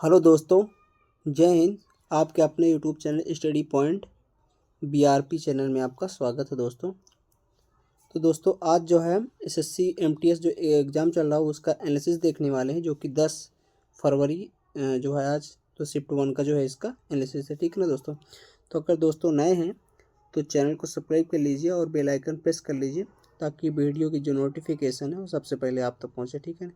Hello दोस्तों, जय हिंद। आपके अपने YouTube channel study point BRP channel में आपका स्वागत है दोस्तों। तो दोस्तों आज जो है एसएससी एमटीएस जो एग्ज़ाम चल रहा है उसका एनालिसिस देखने वाले हैं, जो कि 10 फरवरी जो है आज तो शिफ्ट 1 का जो है इसका एनालिसिस है। ठीक है ना दोस्तों। तो अगर दोस्तों नए हैं तो चैनल को सब्सक्राइब कर लीजिए और बेल आइकन प्रेस कर लीजिए ताकि वीडियो की जो नोटिफिकेशन है वो सबसे पहले आप तक पहुँचे। ठीक है ना।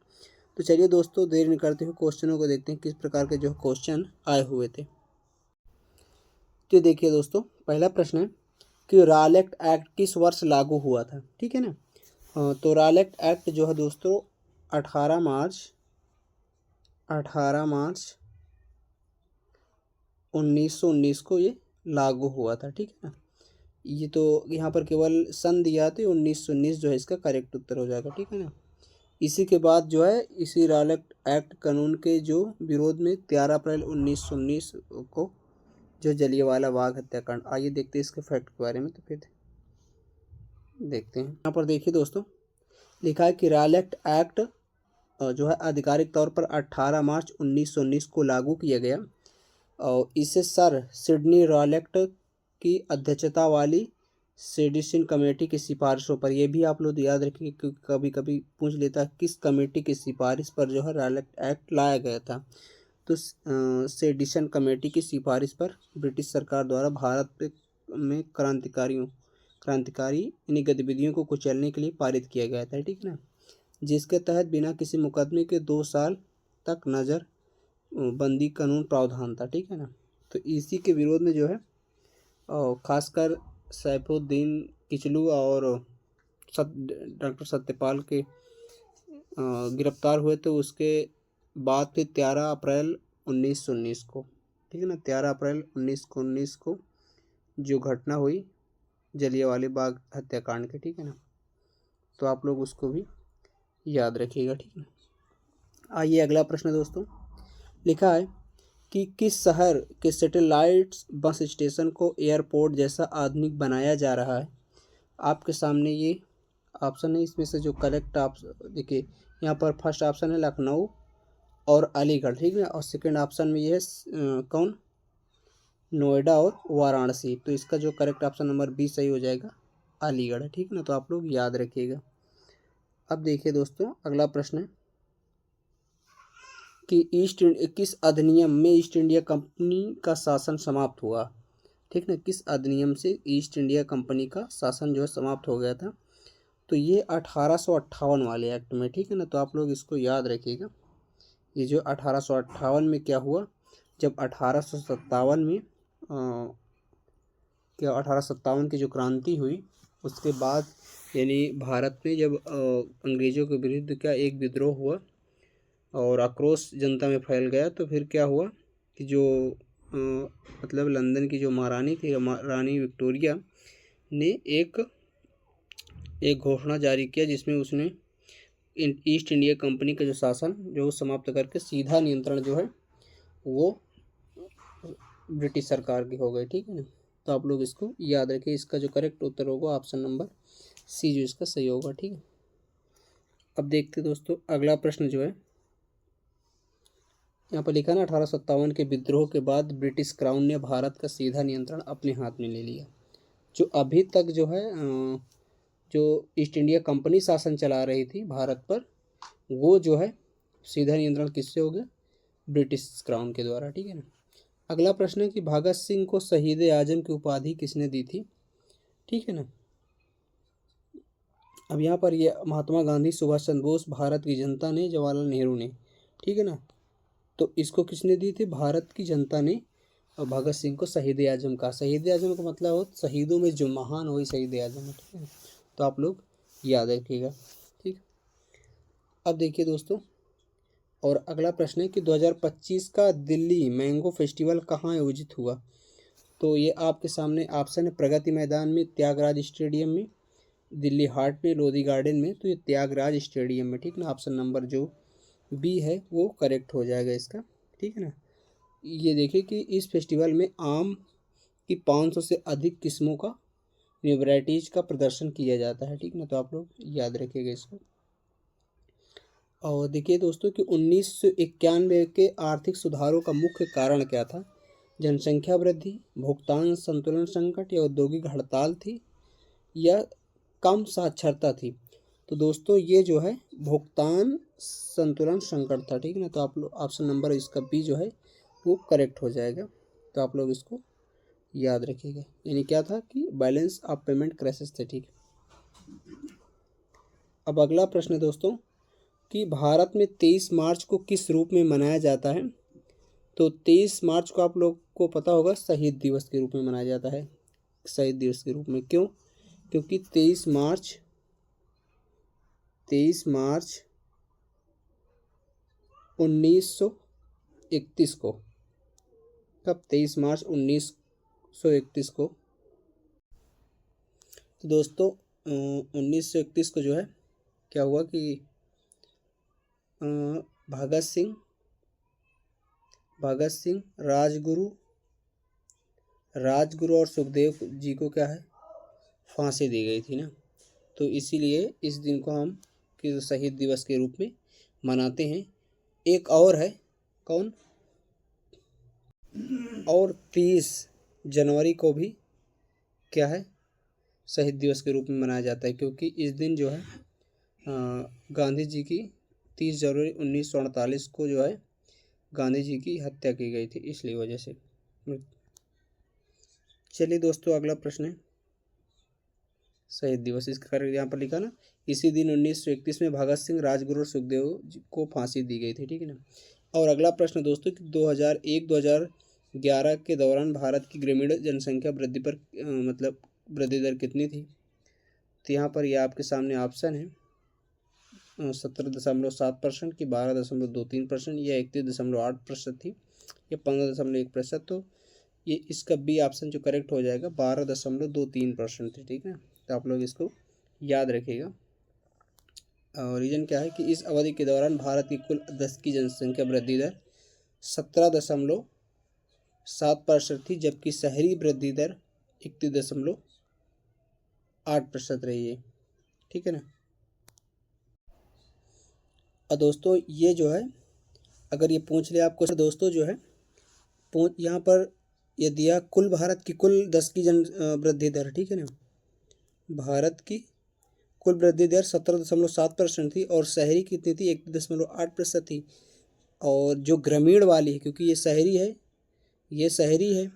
तो चलिए दोस्तों देर नहीं करते हुए क्वेश्चनों को देखते हैं किस प्रकार के जो क्वेश्चन आए हुए थे। तो देखिए दोस्तों, पहला प्रश्न है कि रालेक्ट एक्ट किस वर्ष लागू हुआ था। ठीक है ना। तो रालेक्ट एक्ट जो है दोस्तों 18 मार्च 1919 को ये लागू हुआ था। ठीक है ना। ये तो यहाँ पर केवल सन दिया तो 1919 जो है इसका करेक्ट उत्तर हो जाएगा। ठीक है ना। इसी के बाद जो है इसी रालेक्ट एक्ट कानून के जो विरोध में 13 अप्रैल 1919 को जो जलियांवाला बाग हत्याकांड। आइए देखते हैं इसके फैक्ट के बारे में। तो फिर देखते हैं। यहाँ पर देखिए दोस्तों, लिखा है कि रालेक्ट एक्ट जो है आधिकारिक तौर पर 18 मार्च 1919 को लागू किया गया और इसे सर सिडनी रालेक्ट की अध्यक्षता वाली सेडिशन कमेटी की सिफारिशों पर, यह भी आप लोग याद रखिए क्योंकि कभी कभी पूछ लेता है किस कमेटी की सिफारिश पर जो है रालेक्ट एक्ट लाया गया था। तो सेडिशन कमेटी की सिफारिश पर ब्रिटिश सरकार द्वारा भारत में क्रांतिकारी इन्हीं गतिविधियों को कुचलने के लिए पारित किया गया था। ठीक है ना। जिसके तहत बिना किसी मुकदमे के 2 साल तक नज़र बंदी कानून प्रावधान था। ठीक है ना। तो इसी के विरोध में जो है खासकर सैफुद्दीन किचलू और डॉक्टर सत्यपाल के गिरफ्तार हुए। तो उसके बाद फिर 13 अप्रैल 1919 को, ठीक है ना, 13 अप्रैल 1919 को जो घटना हुई जलियांवाला बाग हत्याकांड के। ठीक है ना। तो आप लोग उसको भी याद रखिएगा। ठीक है ना। आइए अगला प्रश्न दोस्तों, लिखा है कि किस शहर के सैटेलाइट बस स्टेशन को एयरपोर्ट जैसा आधुनिक बनाया जा रहा है। आपके सामने ये ऑप्शन है, इसमें से जो करेक्ट ऑप्शन देखिए यहाँ पर फर्स्ट ऑप्शन है लखनऊ और अलीगढ़। ठीक है। और सेकंड ऑप्शन में ये है कौन, नोएडा और वाराणसी। तो इसका जो करेक्ट ऑप्शन नंबर 20 सही हो जाएगा, अलीगढ़ है। ठीक है ना। तो आप लोग याद रखिएगा। अब देखिए दोस्तों अगला प्रश्न है कि किस अधिनियम में ईस्ट इंडिया कंपनी का शासन समाप्त हुआ। ठीक ना। किस अधिनियम से ईस्ट इंडिया कंपनी का शासन जो है समाप्त हो गया था। तो ये 1858 वाले एक्ट में। ठीक है ना। तो आप लोग इसको याद रखिएगा। ये जो 1858 में क्या हुआ, जब 1857 में क्या 1857 की जो क्रांति हुई उसके बाद, यानी भारत में जब अंग्रेज़ों के विरुद्ध क्या एक विद्रोह हुआ और आक्रोश जनता में फैल गया, तो फिर क्या हुआ कि जो मतलब लंदन की जो महारानी थी, रानी विक्टोरिया ने एक घोषणा जारी किया जिसमें उसने ईस्ट इंडिया कंपनी का जो शासन जो समाप्त करके सीधा नियंत्रण जो है वो ब्रिटिश सरकार की हो गई। ठीक है ना। तो आप लोग इसको याद रखिए। इसका जो करेक्ट उत्तर होगा ऑप्शन नंबर सी जो इसका सही होगा। ठीक है। अब देखते दोस्तों अगला प्रश्न जो है यहाँ पर लिखा ना, 1857 के विद्रोह के बाद ब्रिटिश क्राउन ने भारत का सीधा नियंत्रण अपने हाथ में ले लिया। जो अभी तक जो है जो ईस्ट इंडिया कंपनी शासन चला रही थी भारत पर, वो जो है सीधा नियंत्रण किससे हो गया, ब्रिटिश क्राउन के द्वारा। ठीक है ना। अगला प्रश्न है कि भगत सिंह को शहीद आजम की उपाधि किसने दी थी। ठीक है ना। अब यहाँ पर ये महात्मा गांधी, सुभाष चंद्र बोस, भारत की जनता ने, जवाहरलाल नेहरू ने। ठीक है ना। तो इसको किसने दी थी, भारत की जनता ने भगत सिंह को शहीद आजम का। शहीद आजम का मतलब हो शहीदों में जो महान वही शहीद आजम है। ठीक है। तो आप लोग याद रखिएगा। ठीक। अब देखिए दोस्तों और अगला प्रश्न है कि 2025 का दिल्ली मैंगो फेस्टिवल कहाँ आयोजित हुआ। तो ये आपके सामने ऑप्शन है, प्रगति मैदान में, त्यागराज स्टेडियम में, दिल्ली हाट में, लोधी गार्डन में। तो ये त्यागराज स्टेडियम में। ठीक ना। ऑप्शन नंबर जो बी है वो करेक्ट हो जाएगा इसका। ठीक है ना। ये देखिए कि इस फेस्टिवल में आम की 500 से अधिक किस्मों का वैराइटीज़ का प्रदर्शन किया जाता है। ठीक ना। तो आप लोग याद रखिएगा इसको। और देखिए दोस्तों कि 1991 के आर्थिक सुधारों का मुख्य कारण क्या था? जनसंख्या वृद्धि, भुगतान संतुलन संकट या औद्योगिक हड़ताल थी या कम साक्षरता थी? तो दोस्तों ये जो है भुगतान संतुलन संकट था, ठीक है ना। तो आप लोग ऑप्शन नंबर इसका बी जो है वो करेक्ट हो जाएगा। तो आप लोग इसको याद रखिएगा, यानी क्या था कि बैलेंस ऑफ पेमेंट क्राइसिस थे, ठीक है। अब अगला प्रश्न है दोस्तों कि भारत में 23 मार्च को किस रूप में मनाया जाता है? तो 23 मार्च को आप लोग को पता होगा शहीद दिवस के रूप में मनाया जाता है। शहीद दिवस के रूप में क्यों? क्योंकि 23 मार्च 1931 को, कब? 23 मार्च 1931 को। तो दोस्तों 1931 को जो है क्या हुआ कि भगत सिंह राजगुरु और सुखदेव जी को क्या है फांसी दी गई थी ना। तो इसीलिए इस दिन को हम कि शहीद दिवस के रूप में मनाते हैं। एक और है, कौन? और 30 जनवरी को भी क्या है शहीद दिवस के रूप में मनाया जाता है, क्योंकि इस दिन जो है गांधी जी की 30 जनवरी 1948 को जो है गांधी जी की हत्या की गई थी, इसलिए वजह से। चलिए दोस्तों अगला प्रश्न है शहीद दिवस, इसका करेक्ट यहाँ पर लिखा ना, इसी दिन 1931 में भगत सिंह, राजगुरु और सुखदेव जी को फांसी दी गई थी, ठीक है ना। और अगला प्रश्न दोस्तों कि 2001-2011 के दौरान भारत की ग्रामीण जनसंख्या वृद्धि पर मतलब वृद्धि दर कितनी थी? तो यहाँ पर यह आपके सामने ऑप्शन है 17.7% की, 12.23% या 31.8% थी या 15.1%। तो ये इसका बी ऑप्शन जो करेक्ट हो जाएगा 12.23% थी, ठीक है। तो आप लोग इसको याद रखिएगा। और रीजन क्या है कि इस अवधि के दौरान भारत की कुल 10 की जनसंख्या वृद्धि दर 17.7% थी, जबकि शहरी वृद्धि दर 31.8% रही है, ठीक है ना। और दोस्तों ये जो है अगर ये पूछ ले आपको दोस्तों जो है यहाँ पर ये दिया कुल भारत की कुल 10 की जन वृद्धि दर, ठीक है ना। भारत की कुल वृद्धि दर 17.7% थी और शहरी कितनी थी 31.8% थी। और जो ग्रामीण वाली है, क्योंकि ये शहरी है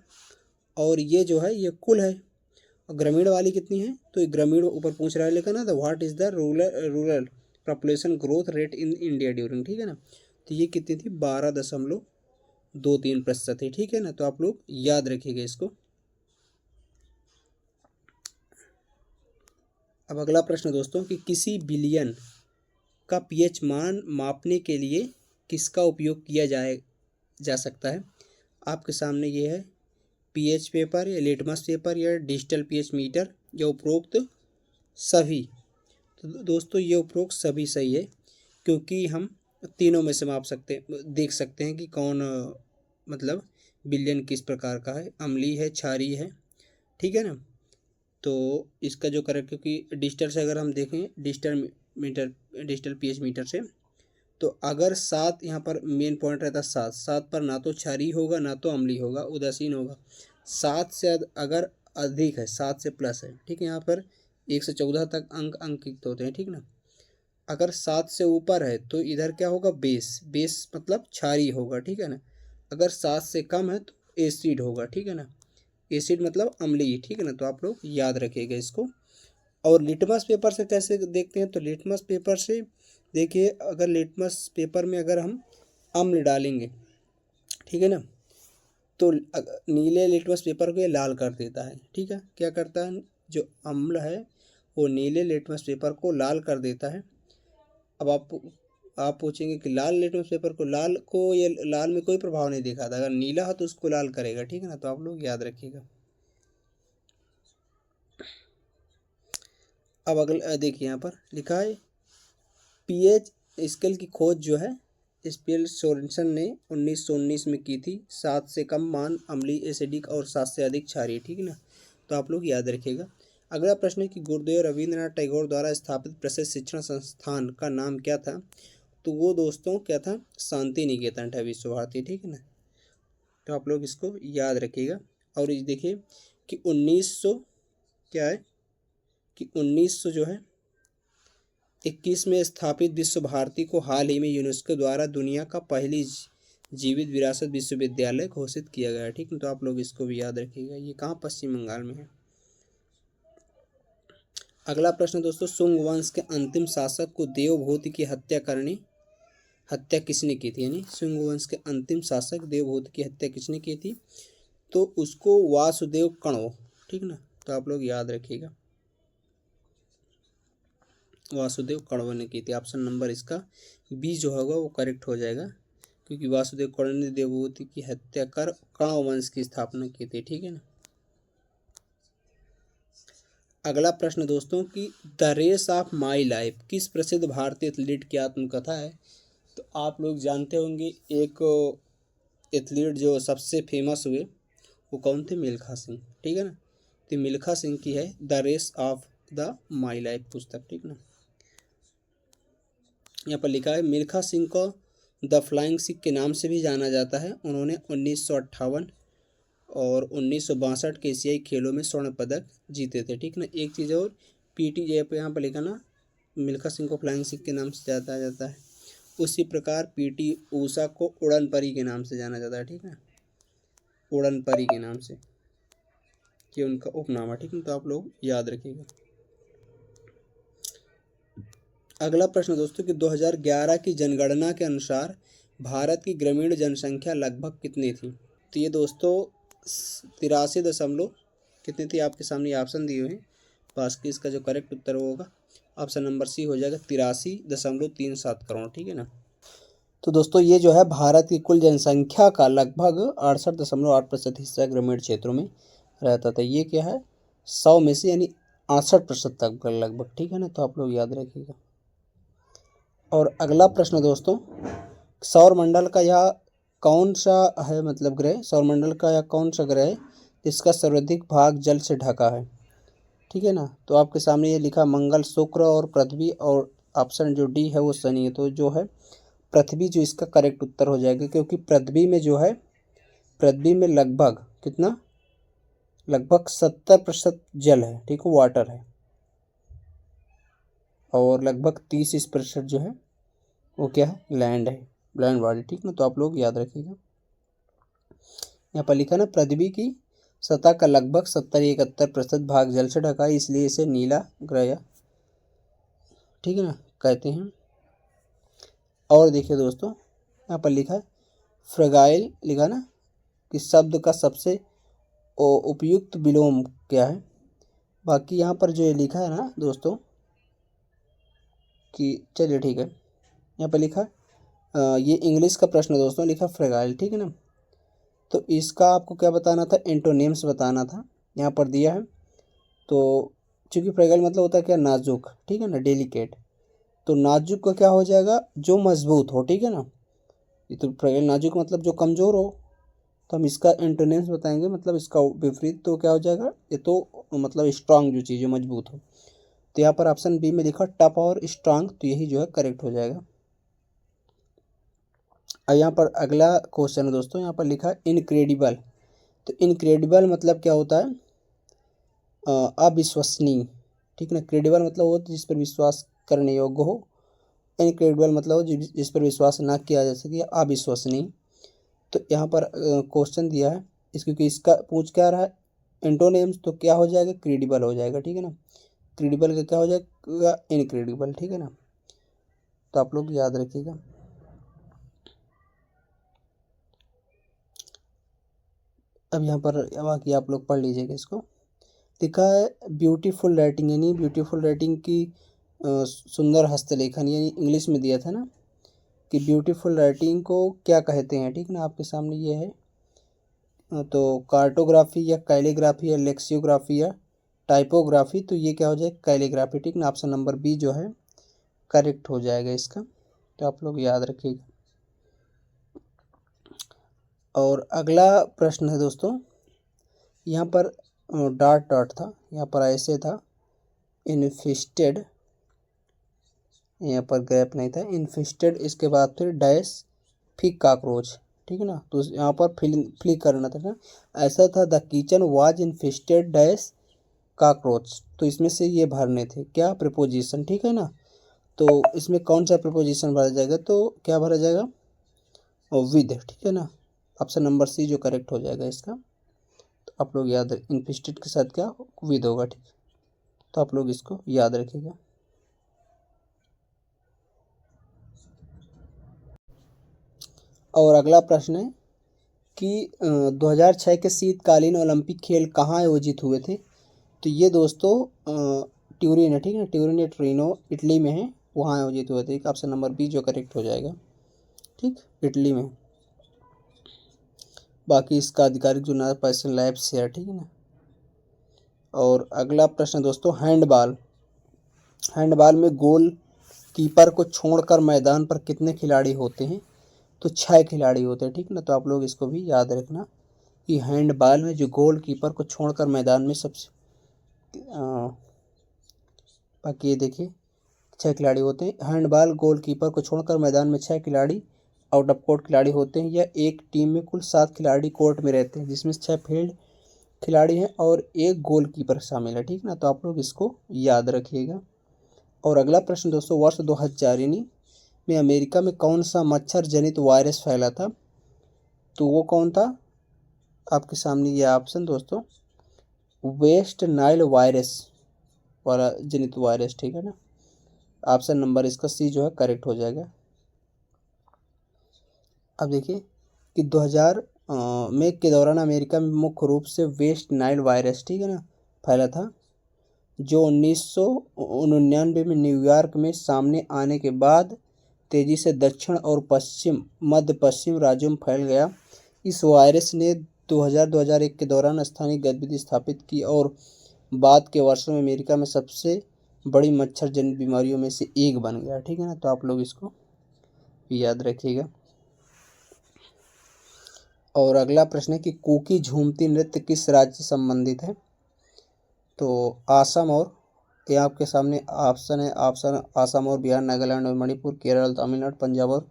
और ये जो है ये कुल है, और ग्रामीण वाली कितनी है? तो ये ग्रामीण ऊपर पूछ रहा है लेकिन ना, तो what is the rural population growth rate in India during, ठीक है ना। तो ये कितनी थी 12.23% थी, ठीक है ना। तो आप लोग याद रखिएगा इसको। अब अगला प्रश्न दोस्तों कि किसी बिलियन का पीएच मान मापने के लिए किसका उपयोग किया जा सकता है? आपके सामने ये है पीएच पेपर या लिटमस पेपर या डिजिटल पीएच मीटर या उपरोक्त सभी। तो दोस्तों ये उपरोक्त सभी सही है, क्योंकि हम तीनों में से माप सकते देख सकते हैं कि कौन मतलब बिलियन किस प्रकार का है, अम्लीय है, क्षारीय है, ठीक है ना। तो इसका जो करेक्ट, क्योंकि डिजिटल से अगर हम देखें डिजिटल पीएच मीटर से, तो अगर 7 यहाँ पर मेन पॉइंट रहता है, 7 पर ना तो क्षारीय होगा ना तो अम्लीय होगा, उदासीन होगा। 7 से अगर अधिक है, 7 से प्लस है, ठीक है, यहाँ पर 1 से 14 तक अंक अंकित होते हैं, ठीक ना। अगर 7 से ऊपर है तो इधर क्या होगा बेस मतलब क्षारीय होगा, ठीक है ना। अगर 7 से कम है तो एसिड होगा, ठीक है ना। एसिड मतलब अम्लीय, ठीक है ना। तो आप लोग याद रखिएगा इसको। और लिटमस पेपर से कैसे देखते हैं? तो लिटमस पेपर से देखिए, अगर लिटमस पेपर में अगर हम अम्ल डालेंगे, ठीक है ना, तो नीले लिटमस पेपर को ये लाल कर देता है, ठीक है। क्या करता है? जो अम्ल है वो नीले लिटमस पेपर को लाल कर देता है। अब आप पूछेंगे कि लाल लिटमस पेपर को ये लाल में कोई प्रभाव नहीं दिखाता, अगर नीला हो तो उसको लाल करेगा, ठीक है ना। तो आप लोग याद रखिएगा। अब अगला देखिए, यहाँ पर लिखा है पीएच स्केल की खोज जो है स्पेल सोरेनसन ने 1919 में की थी। 7 से कम मान अम्लीय एसिडिक और 7 से अधिक क्षारीय, ठीक है ना। तो आप लोग याद रखिएगा। अगला प्रश्न है कि गुरुदेव रविंद्रनाथ टैगोर द्वारा स्थापित प्रसिद्ध शिक्षण संस्थान का नाम क्या था? तो वो दोस्तों क्या था, शांति निकेतन था विश्व भारती, ठीक है ना। तो आप लोग इसको याद रखिएगा। और ये देखिए कि 1900 क्या है कि 1900 जो है 21 में स्थापित विश्व भारती को हाल ही में यूनेस्को द्वारा दुनिया का पहली जीवित विरासत विश्वविद्यालय घोषित किया गया है, ठीक है। तो आप लोग इसको भी याद रखिएगा। ये कहाँ, पश्चिम बंगाल में है। अगला प्रश्न दोस्तों, सुंग वंश के अंतिम शासक को देवभूति की हत्या किसने की थी, यानी सुंग वंश के अंतिम शासक देवभूति की हत्या किसने की थी, तो उसको वासुदेव कण्व, ठीक ना। तो आप लोग याद रखिएगा, वासुदेव कण्व ने की थी। ऑप्शन नंबर इसका बी जो होगा वो करेक्ट हो जाएगा, क्योंकि वासुदेव कण्व ने देवभूति की हत्या कर कण्व वंश की स्थापना की थी, ठीक है ना। अगला प्रश्न दोस्तों कि the race of my life किस प्रसिद्ध भारतीय एथलीट की आत्मकथा है। तो आप लोग जानते होंगे एक एथलीट जो सबसे फेमस हुए वो कौन थे, मिल्खा सिंह, ठीक है ना। तो मिल्खा सिंह की है the race of the my life पुस्तक, ठीक ना। यहाँ पर लिखा है मिल्खा सिंह को द फ्लाइंग सिख के नाम से भी जाना जाता है। उन्होंने 1958 और 1962 के एशियाई खेलों में स्वर्ण पदक जीते थे, ठीक ना। एक चीज़ और, पीटी यहाँ पर लिखा ना, मिल्खा सिंह को फ्लाइंग सिख के नाम से जाना जाता है। उसी प्रकार पीटी ऊषा को उड़न परी के नाम से जाना जाता है, ठीक है, उड़न परी के नाम से, ये उनका उपनाम है, ठीक है। तो आप लोग याद रखिएगा। अगला प्रश्न दोस्तों कि 2011 की जनगणना के अनुसार भारत की ग्रामीण जनसंख्या लगभग कितनी थी। तो ये दोस्तों 83 दशमलव कितनी थी, आपके सामने ऑप्शन दिए हुए हैं। बाकी इसका जो करेक्ट उत्तर होगा ऑप्शन नंबर सी हो जाएगा, 83.37 करोड़, ठीक है ना। तो दोस्तों ये जो है भारत की कुल जनसंख्या का लगभग 68.8% हिस्सा ग्रामीण क्षेत्रों में रहता था। ये क्या है, 100 में से यानी 68% तक लगभग, ठीक है ना। तो आप लोग याद रखिएगा। और अगला प्रश्न दोस्तों, सौरमंडल का यह कौन सा है, मतलब ग्रह, सौरमंडल का यह कौन सा ग्रह है जिसका सर्वाधिक भाग जल से ढका है, ठीक है ना। तो आपके सामने ये लिखा मंगल, शुक्र और पृथ्वी, और ऑप्शन जो डी है वो शनि है। तो जो है पृथ्वी जो इसका करेक्ट उत्तर हो जाएगा, क्योंकि पृथ्वी में जो है, पृथ्वी में लगभग कितना, लगभग 70% जल है, ठीक है, वाटर है, और लगभग 30% जो है वो क्या है, लैंड है, लैंड बॉडी, ठीक ना। तो आप लोग याद रखिएगा। यहाँ पर लिखा ना, पृथ्वी की सतह का लगभग 70-71% भाग जल से ढका है, इसलिए इसे नीला ग्रह, ठीक है ना, कहते हैं। और देखिए दोस्तों यहाँ पर लिखा है फ्रगाइल, लिखा ना कि शब्द का सबसे उपयुक्त विलोम क्या है। बाकी यहाँ पर जो ये लिखा है ना दोस्तों कि चलिए ठीक है, यहाँ पर लिखा ये इंग्लिश का प्रश्न दोस्तों, लिखा फ्रगाइल, ठीक है ना। तो इसका आपको क्या बताना था, एंटोनिम्स बताना था, यहाँ पर दिया है। तो चूँकि फ्रगाइल मतलब होता है क्या, नाजुक, ठीक है ना, डेलिकेट। तो नाजुक का क्या हो जाएगा, जो मजबूत हो, ठीक है ना। ये तो फ्रगाइल नाजुक मतलब जो कमज़ोर हो। तो हम इसका एंटोनिम्स बताएंगे, मतलब इसका विपरीत, तो क्या हो जाएगा, ये तो मतलब स्ट्रांग जो चीज़ जो मजबूत हो। तो यहाँ पर ऑप्शन बी में लिखा टफ और स्ट्रांग, तो यही जो है करेक्ट हो जाएगा। और यहाँ पर अगला क्वेश्चन है दोस्तों, यहाँ पर लिखा है इनक्रेडिबल। तो इनक्रेडिबल मतलब क्या होता है, अविश्वसनीय, ठीक ना। क्रेडिबल मतलब वो जिस पर विश्वास करने योग्य हो, इनक्रेडिबल मतलब वो जिस पर विश्वास ना किया जा सके, अविश्वसनीय। तो यहाँ पर क्वेश्चन दिया है क्योंकि इसका पूछ क्या रहा है, एंटोनिम्स, तो क्या हो जाएगा, क्रेडिबल हो जाएगा, ठीक है ना। क्रेडिबल का क्या हो जाएगा, इनक्रेडिबल, ठीक है ना। तो आप लोग याद रखिएगा। अब यहाँ पर बाकी आप लोग पढ़ लीजिएगा इसको। लिखा है ब्यूटीफुल राइटिंग, यानी ब्यूटीफुल राइटिंग की सुंदर हस्तलेखन, यानी इंग्लिश में दिया था ना कि ब्यूटीफुल राइटिंग को क्या कहते हैं, ठीक ना। आपके सामने ये है, तो कार्टोग्राफी या कैलीग्राफी या लेक्सियोग्राफी या टाइपोग्राफी, तो ये क्या हो जाएगा, कैलीग्राफी, ठीक ना। ऑप्शन नंबर बी जो है करेक्ट हो जाएगा इसका। तो आप लोग याद रखिएगा। और अगला प्रश्न है दोस्तों, यहाँ पर डॉट डॉट था, यहाँ पर ऐसे था इन्फेस्टेड, यहाँ पर गैप नहीं था। इन्फेस्टेड, इसके बाद फिर डैश फिर कॉकरोच, ठीक है ना। तो यहाँ पर फ्ली करना था ना, ऐसा था the kitchen was infested dash cockroach. तो इसमें से ये भरने थे क्या, प्रीपोजिशन, ठीक है ना। तो इसमें कौन सा प्रीपोजिशन भरा जाएगा, तो क्या भरा जाएगा, विद, ठीक है ना। ऑप्शन नंबर सी जो करेक्ट हो जाएगा इसका। तो आप लोग याद रख, इन्फेस्टेड के साथ क्या विद होगा, ठीक। तो आप लोग इसको याद रखिएगा। और अगला प्रश्न है कि 2006 के शीतकालीन ओलंपिक खेल कहाँ आयोजित हुए थे। तो ये दोस्तों ट्यूरिन है, ठीक है, ट्यूरिन या ट्रिनो इटली में है, वहाँ आयोजित हुए थे। ऑप्शन नंबर बी जो करेक्ट हो जाएगा, ठीक, इटली में। बाकी इसका आधिकारिक जो नाम पर्सन लैब से है, ठीक है ना। और अगला प्रश्न दोस्तों, हैंडबॉल। हैंडबॉल में गोल कीपर को छोड़कर मैदान पर कितने खिलाड़ी होते हैं। तो 6 खिलाड़ी होते हैं, ठीक ना। तो आप लोग इसको भी याद रखना कि हैंडबॉल में जो गोल कीपर को छोड़कर मैदान में सबसे बाकी ये देखिए 6 खिलाड़ी होते हैं। हैंडबॉल गोल कीपर को छोड़कर मैदान में 6 खिलाड़ी आउट ऑफ कोर्ट खिलाड़ी होते हैं, या एक टीम में कुल 7 खिलाड़ी कोर्ट में रहते हैं, जिसमें 6 फील्ड खिलाड़ी हैं और एक गोल कीपर शामिल है, ठीक ना। तो आप लोग इसको याद रखिएगा। और अगला प्रश्न दोस्तों, वर्ष 2004 यानी में अमेरिका में कौन सा मच्छर जनित वायरस फैला था। तो वो कौन था, आपके सामने ये ऑप्शन दोस्तों, वेस्ट नाइल वायरस वाला जनित वायरस, ठीक है ना। ऑप्शन नंबर इसका सी जो है करेक्ट हो जाएगा। अब देखिए कि 2000 में के दौरान अमेरिका में मुख्य रूप से वेस्ट नाइल वायरस, ठीक है ना, फैला था, जो 1999 में न्यूयॉर्क में सामने आने के बाद तेजी से दक्षिण और पश्चिम मध्य पश्चिम राज्यों में फैल गया। इस वायरस ने 2001 के दौरान स्थानीय गतिविधि स्थापित की और बाद के वर्षों में अमेरिका में सबसे बड़ी मच्छर जनित बीमारियों में से एक बन गया, ठीक है ना। तो आप लोग इसको याद रखिएगा। और अगला प्रश्न है कि कुकी झूमती नृत्य किस राज्य से संबंधित है। तो आसाम, और ये आपके सामने ऑप्शन है, ऑप्शन आसाम और बिहार, नागालैंड और मणिपुर, केरल, तमिलनाडु, पंजाब और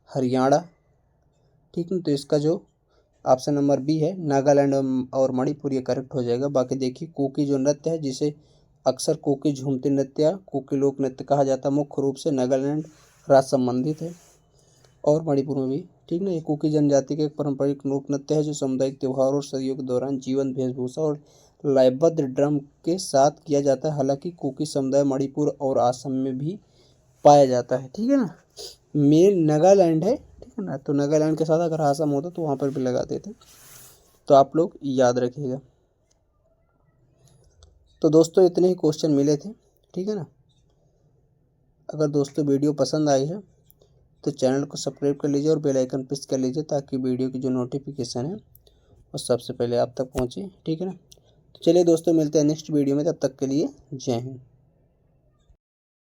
हरियाणा, ठीक है। तो इसका जो ऑप्शन नंबर बी है नागालैंड और मणिपुर ये करेक्ट हो जाएगा। बाकी देखिए कुकी जो नृत्य है, जिसे अक्सर कुकी झूमती नृत्य या कुकी लोक नृत्य कहा जाता है, मुख्य रूप से नागालैंड राज्य संबंधित है और मणिपुर में भी, ठीक ना। ये कुकी जनजाति का एक पारंपरिक लोक नृत्य है जो सामुदायिक त्योहारों और सदियों के दौरान जीवंत वेशभूषा और लयबद्ध ड्रम के साथ किया जाता है। हालांकि कुकी समुदाय मणिपुर और असम में भी पाया जाता है, ठीक है ना। मेन नागालैंड है, ठीक है ना। तो नागालैंड के साथ अगर असम होता तो वहाँ पर भी लगाते थे। तो आप लोग याद रखिएगा। तो दोस्तों इतने ही क्वेश्चन मिले थे, ठीक है ना। अगर दोस्तों वीडियो पसंद आई है तो चैनल को सब्सक्राइब कर लीजिए और बेल आइकन प्रेस कर लीजिए, ताकि वीडियो की जो नोटिफिकेशन है वो सबसे पहले आप तक पहुँचे, ठीक है ना। तो चलिए दोस्तों मिलते हैं नेक्स्ट वीडियो में, तब तक के लिए जय हिंद।